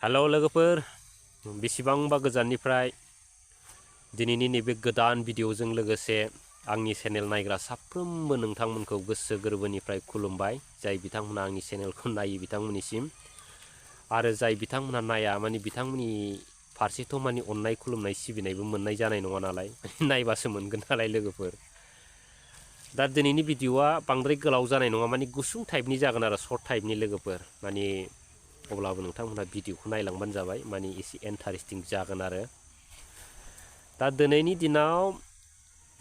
Hello लोगोफोर बेसेबांबा गोजाननिफ्राय दिनैनि नैबे गोदान भिडिअजों लोगोसे आंनि चेनेल नायग्रा साफ्रोमबो नोंथांमोनखौ गोसो गोरबोनिफ्राय खुलुमबाय जाय बिथांमोना आंनि चेनेलखौ नायो बिथांमोननिसिम आरो जाय बिथांमोना नाया माने बिथांमोननि फारसेथ' माने अननाय खुलुमनाय सिबिनायबो मोननाय जानाय नङा नालाय नायबासो मोनगोन नालाय लोगोफोर दा दिनैनि भिडिअआ बांद्राय गोलाव जानाय नङा माने गुसुं टाइपनि जागोन आरो सर्ट टाइपनि लोगोफोर माने अब्लाबो नोंथांमोना भिडिअखौ नायलांबानो जाबाय माने एसे इन्टारेस्टिं जागोन आरो दा दिनैनि दिनाव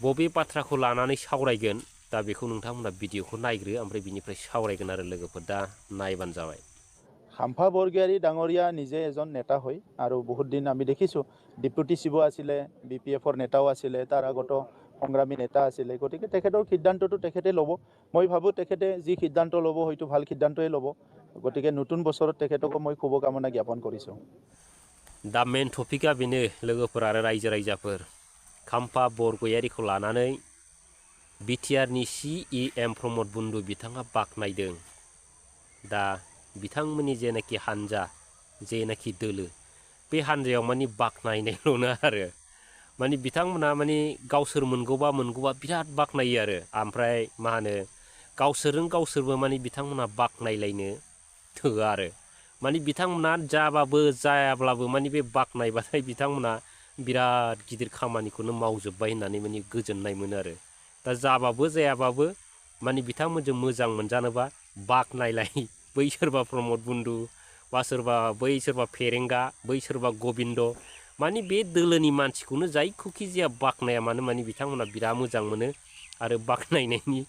बबे बाथ्राखौ लानानै सावरायगोन दा बेखौ नोंथांमोना भिडिअखौ नायग्रो ओमफ्राय बिनिफ्राय सावरायगोन आरो लोगोफोर दा नायबानो जाबाय খাম্পা বৰগিয়াৰী ডাঙৰীয়া নিজে এজন নেতা হয় আৰু বহুত দিন আমি দেখিছোঁ ডিপুটি চিব আছিলে BPF-ৰ নেতাও আছিলে তাৰ আগতো সংগ্ৰামী নেতা আছিলে গতিকে তেখেতৰ সিদ্ধান্তটো তেখেতে ল'ব মই ভাবোঁ তেখেতে যি সিদ্ধান্ত ল'ব হয়তো ভাল সিদ্ধান্তই ল'ব গতিকে নতুন বছৰত তেখেতক মই শুভকামনা জ্ঞাপন কৰিছোঁ दा मेन टपिकआ बेनो लोगोफोर आरो रायजो राजाफोर खाम्फा बरगयारीखौ लानानै बिटिआरनि CEM प्रमद बन्दु बिथाङा बाख्नायदों दा बिथांमोननि जेनाखि हानजा जेनाखि दोलो बे हानजायाव माने बाख्नायनायल'नो आरो माने बिथांमोना माने गावसोर मोनगौबा बिराद बाख्नायो आरो ओमफ्राय मा होनो गावसोरजों गावसोरबो माने बिथांमोना बाख्नायलायनो थोआ आरो माने बिथांमोना जाबाबो जायाब्लाबो माने बे बाख्नायबाथाय बिथांमोना बिराद गिदिर खामानिखौनो मावजोब्बाय होननानै माने गोजोननाय मोनो आरो दा जाबाबो जायाबाबो माने बिथांमोनजों मोजां मोनजानोबा बाख्नायलाय बै सोरबा प्रमद बन्दु बा सोरबा बै सोरबा फेरेंगा बै सोरबा गबिन्द माने बे दोलोनि मानसिखौनो जायखौखि जाया बाख्नाया मानो माने बिथांमोना बिराद मोजां मोनो आरो बाख्नायनायनि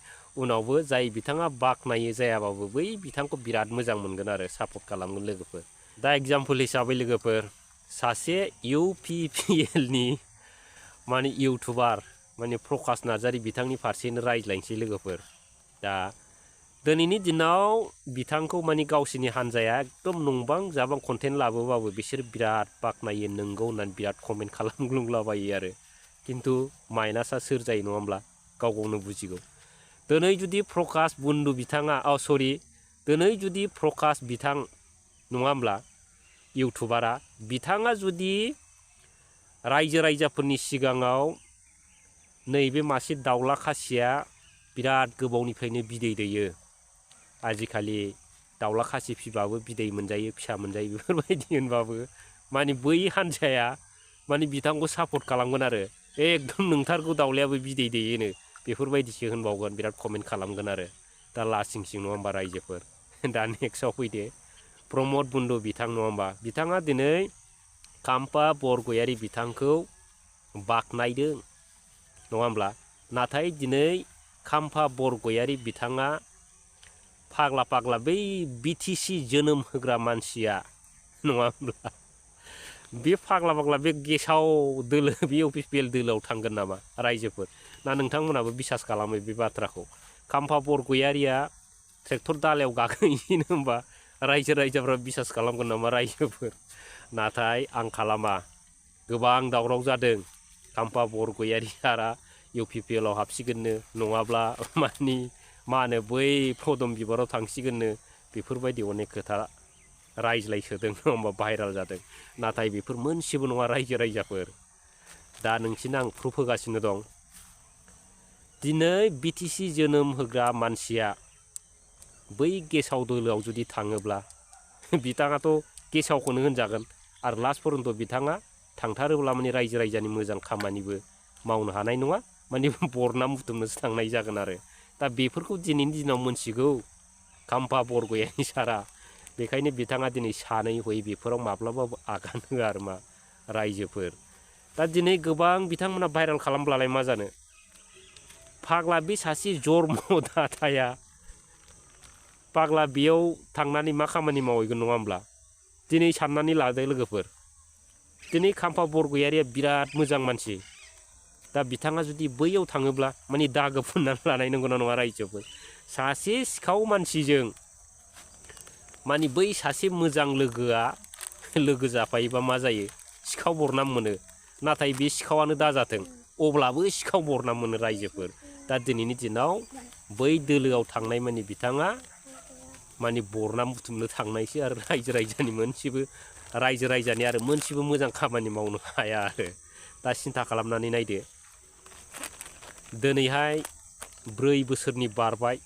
उनावबो जाय बिथाङा बाख्नायो जायाबाबो बै बिथांखौ बिराद मोजां मोनगोन आरो सापर्ट खालामगोन लोगोफोर दा एग्जाम्पल हिसाबै लोगोफोर सासे UPPLनि माने इउटुबार माने प्रकाश नार्जारी बिथांनि फारसेनो रायज्लायनोसै लोगोफोर दा दिनैनि दिनाव बिथांखौ माने गावसिनि हानजाया एकदम नंबां जाबां कन्टेन्ट लाबोबाबो बिसोर बिराद बाख्नायो नंगौ होननानै बिराद कमेन्ट खालामग्लुंलाबायो आरो खिन्थु माइनासा सोर जायो नङा होमब्ला गाव गावनो बुजिगौ दिनै जुदि प्रकाश बन्दु बिथाङा दिनै जुदि प्रकाश बिथां नङा होमब्ला इउटुबारा बिथाङा जुदि रायजो राजाफोरनि सिगाङाव नैबे मासे दाउला खासिया बिराद गोबावनिफ्रायनो बिदै दैयो आजिखालि दाउला खासि फिबाबो बिदै मोनजायो फिसा मोनजायो बेफोरबायदि होनबाबो माने बै हानजाया माने बिथांखौ सापर्ट खालामगोन आरो एकदम नोंथारगौ दाउलायाबो बिदै दैयोनो बेफोरबायदिसो होनबावगोन बिराद कमेन्ट खालामगोन आरो दा लासिं सिं नङा होमबा रायजोफोर दा नेक्स्टआव फैदो प्रमद बन्दु बिथां नङा होमबा बिथाङा दिनै खाम्फा बरगयारी बिथांखौ बाख्नायदों नङा होमब्ला नाथाय दिनै खाम्फा बरगयारी बिथाङा फाग्ला बै BTC जोनोम होग्रा मानसिया नङा होमब्ला बे फाग्ला बे गेसाव दोलो बे UPPL दोलोआव थांगोन नामा रायजोफोर ना नोंथांमोनाबो बिसास खालामो बे बाथ्राखौ खाम्फा बरगयारीया ट्रेक्टर दालायाव गाखोहैनो होमबा रायजो राजाफ्रा बिसास खालामगोन नामा रायजोफोर नाथाय आं खालामा गोबां दावराव जादों खाम्फा बरगयारी सारा UPPLआव हाबसिगोननो नङाब्ला मानि मा होनो बै फदम बिबाराव थांसिगोननो बेफोरबायदि अनेक खोथा रायज्लायसोदों होमबा भाइराल जादों नाथाय बेफोर मोनसेबो नङा रायजो राजाफोर दा नोंसिनो आं प्रुफ होगासिनो दं दिनै BTC जोनोम होग्रा मानसिया बै गेसाव दोलोआव जुदि थाङोब्ला बिथाङाथ' गेसावखौनो होनजागोन आरो लास्ट पर्यन्त बिथाङा थांथारोब्ला माने रायजो राजानि मोजां खामानिबो मावनो हानाय नङा माने बरना बुथुमनोसो थांनाय जागोन आरो दा बेफोरखौ दिनैनि दिनाव मोनथिगौ खाम्फा बरगयारी सारा बेखायनो बिथाङा दिनै सानै हयै बेफोराव माब्लाबाबो आगान होआ आरो मा रायजोफोर दा दिनै गोबां बिथांमोना भाइराल खालामब्लालाय मा जानो फाग्ला बे सासे जन्मदाताया फाग्ला बेयाव थांनानै मा खामानि मावहैगोन नङा होमब्ला दिनै साननानै लादो लोगोफोर दिनै खाम्फा बरगयारीया बिराद मोजां मानसि दा बिथाङा जुदि बैयाव थाङोब्ला माने दागो फुननानै लानाय नंगौना नङा रायजोफोर सासे सिखाव मानसिजों माने बै सासे मोजां लोगोआ लोगो जाफायोबा मा जायो सिखाव बरनाम मोनो नाथाय बे सिखावानो दाजाथों अब्लाबो सिखाव बरनाम मोनो रायजोफोर दा दिनैनि दिनाव बै दोलोआव थांनाय माने बिथाङा माने बरनाम बुथुमनो थांनायसो आरो रायजो राजानि मोनसेबो रायजो राजानि आरो मोनसेबो मोजां खामानि मावनो हाया आरो दा सिन्था खालामनानै नायदो दिनैहाय 4 बोसोरनि बारबाय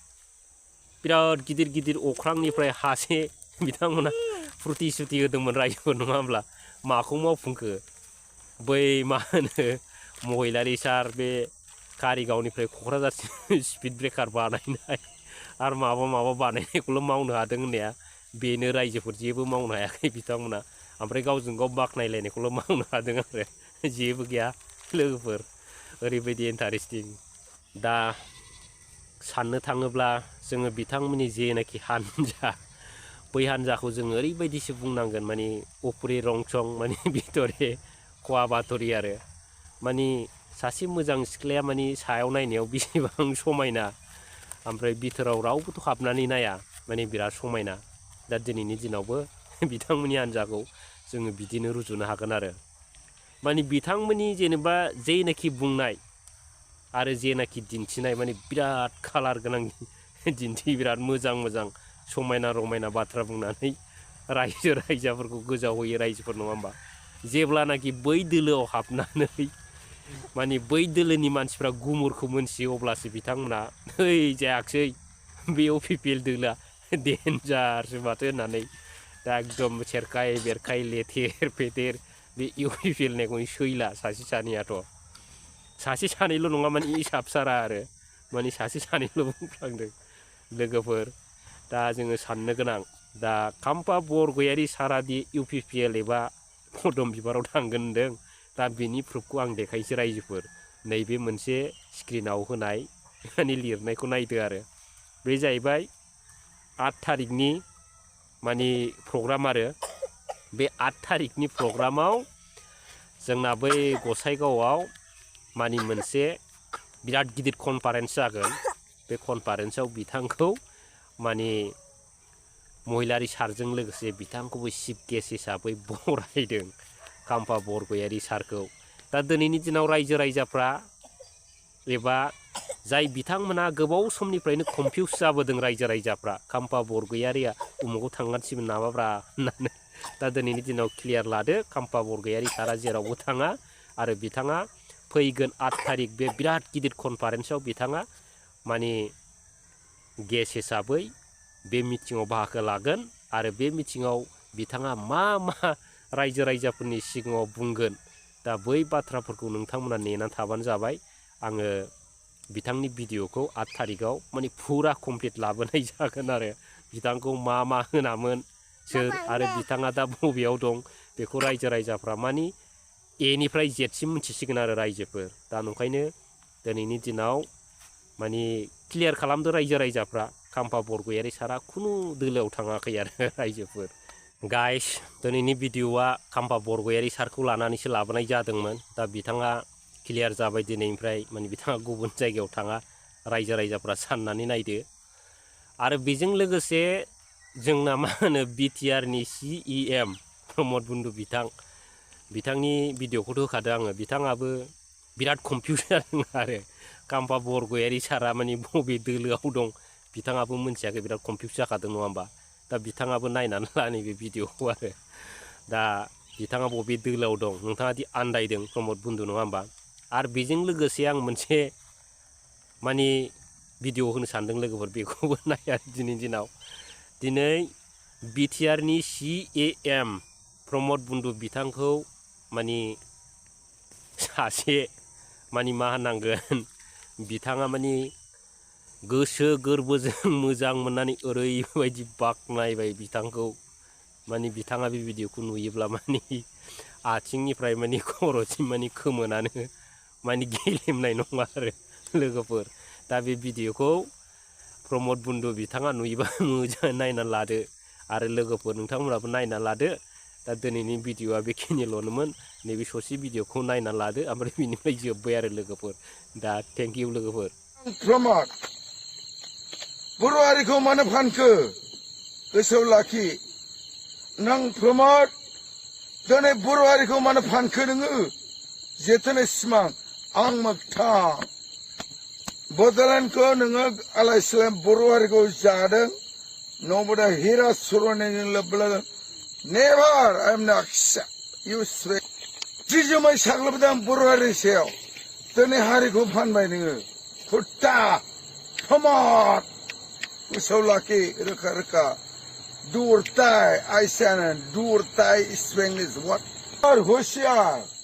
बिराद गिदिर गिदिर अख्रांनिफ्राय हासे बिथांमोना प्रतिश्रुति होदोंमोन रायजोफोर नङा होमब्ला माखौ मावफुंखो बै मा होनो महिलारि सार बे कारिगावनिफ्राय क'क्राझारसिम स्पिड ब्रेकार बानायनाय आरो माबा बानायनायखौल' मावनो हादों होननाया बेनो रायजोफोर जेबो मावनो हायाखै बिथांमोना ओमफ्राय गावजों गाव बाख्नायलायनायखौल' मावनो हादों आरो जेबो गैया लोगोफोर ओरैबायदि इन्टारेस्टिं दा साननो थाङोब्ला जोङो बिथांमोननि जेनाखि हानजा बै हानजाखौ जों ओरैबायदिसो बुंनांगोन माने उपरि रंसं माने बितरे खवा बातरि आरो माने सासे मोजां सिख्लाया माने सायाव नायनायाव बेसेबां समायना ओमफ्राय बिथोराव रावबोथ' हाबनानै नाया माने बिराद समायना दा दिनैनि दिनावबो बिथांमोननि हानजाखौ जोङो बिदिनो रुजुनो हागोन आरो माने बिथांमोननि जेनेबा जेनाखि बुंनाय आरो जेनाखि दिन्थिनाय माने बिराद कालार गोनां दिन्थि बिराद मोजां समायना रमायना बाथ्रा बुंनानै रायजो राजाफोरखौ गोजावहोयो रायजोफोर नङा होमबा जेब्लानाखि बै दोलोआव हाबनानै माने बै दोलोनि मानसिफ्रा गुमुरखौ मोनथियो अब्लासो बिथांमोना ओइ जायाखिसै बे अपिपिएल दोलोआ डेन्जारसो माथो होननानै दा एकदम सेरखाय बेरखाय लेथेर फेथेर बे इउपिपिएल होननायखौनो सैला सासे सानैयाथ' सासे सानैल' नङा माने हिसाब सारा आरो माने सासे सानैल' बुंफ्लांदों लोगोफोर दा जोङो साननो गोनां दा खाम्फा बरगयारि सारादि इउपिपिएल एबा पदम बिबाराव थांगोन होनदों दा बेनि प्रुफखौ आं देखायसै रायजोफोर नैबे मोनसे स्क्रिनाव होनाय माने लिरनायखौ नायदो आरो बे जाहैबाय 8 थारिखनि माने प्रग्राम आरो बे 8 थारिखनि प्रग्रामाव जोंना बै गसाइगावआव माने मोनसे बिराद गिदिर कनफारेन्स जागोन बे कनफारेन्सआव बिथांखौ माने महिलारि सारजों लोगोसे बिथांखौबो चिफ गेस्ट हिसाबै बरायदों खाम्फा बरगयारि सारखौ दा दिनैनि दिनाव रायजो राजाफ्रा एबा जाय बिथांमोना गोबाव समनिफ्रायनो कनफिउस जाबोदों रायजो राजाफ्रा खाम्फा बरगयारिया उमुगाव थांगासिगोन नामाब्रा होननानै दा दिनैनि दिनाव क्लियार लादो खाम्फा बरगयारि सारा जेरावबो थाङा आरो बिथाङा फैगोन 8 थारिख बे बिराद गिदिर कनफारेन्सआव बिथाङा माने गेस्ट हिसाबै बे मिटिङाव बाहागो लागोन आरो बे मिटिङाव बिथाङा मा रायजो राजाफोरनि सिगाङाव बुंगोन दा बै बाथ्राफोरखौ नोंथांमोना नेनानै थाबानो जाबाय आङो बिथांनि भिडिअखौ 8 थारिखआव माने फुरा कमप्लिट लाबोनाय जागोन आरो बिथांखौ मा होनामोन सोर आरो बिथाङा दा बबेयाव दं बेखौ रायजो राजाफ्रा माने एनिफ्राय जेडसिम मिथिसिगोन आरो रायजोफोर दा नंखायनो दिनैनि दिनाव माने क्लियार खालामदो रायजो राजाफ्रा खाम्फा बरगयारि सारा खुनु दोलोआव थाङाखै आरो रायजोफोर गाइस दिनैनि भिडिअआ खाम्फा बरगयारि सारखौ लानानैसो लाबोनाय जादोंमोन दा बिथाङा क्लियार जाबाय दिनैनिफ्राय माने बिथाङा गुबुन जायगायाव थाङा रायजो राजाफ्रा साननानै नायदो आरो बेजों लोगोसे जोंना मा होनो बिटिआरनि CEM प्रमद बन्दु बिथांनि भिडिअखौथ' होखादों आङो बिथाङाबो बिराद कनफिउस जादों आरो खाम्फा बरगयारि सारा माने बबे दोलोआव दं बिथाङाबो मोनथियाखै बिराद कनफिउस जाखादों नङा होमबा दा बिथाङाबो नायनानै ला नैबे भिडिअखौ आरो दा बिथाङा बबे दोलोआव दं नोंथाङा दि आन्दायदों प्रमद बन्दु नङा होमबा आरो बेजों लोगोसे आं मोनसे माने भिडिअ होनो सानदों लोगोफोर बेखौबो नाया दिनैनि दिनाव दिनै बिटिआरनि CEM प्रमद बन्दु बिथांखौ माने सासे माने मा होननांगोन बिथाङा माने गोसो गोरबोजों मोजां मोननानै ओरैबायदि बाख्नायबाय बिथांखौ माने बिथाङा बे भिडिअखौ नुयोब्ला माने आथिंनिफ्राय माने खर'सिम माने खोमोनानो माने गेलेमनाय नङा आरो लोगोफोर दा बे भिडिअखौ प्रमद बन्दु बिथाङा नुयोबा मोजां नायना लादो आरो लोगोफोर नोंथांमोनाबो नायना लादो दा दिनैनि भिडिअआ बेखिनिल'नोमोन नैबे ससे भिडिअखौ नायना लादो ओमफ्राय बिनिफ्राय जोब्बाय आरो लोगोफोर दा थेंक इउ लोगोफोर प्रमद बर' हारिखौ मानो फानखो गोसोआव लाखि नों प्रमद दिनै बर' हारिखौ मानो फानखो नोङो जेथोनो सिमां आं मोगथां बड'लेण्डखौ नोङो आलाय सिलाय बर' हारिखौ जादों नबदा हिरा सरनायजों लोब्बा Never, I am not accept. You swear. Jijumai saglabdam Boroni sayaw. Tani hariku phanbai ningo. Hutta. Come on. So lucky. Rika. Dur tai. I said dur tai swing is what? Hoshiyar.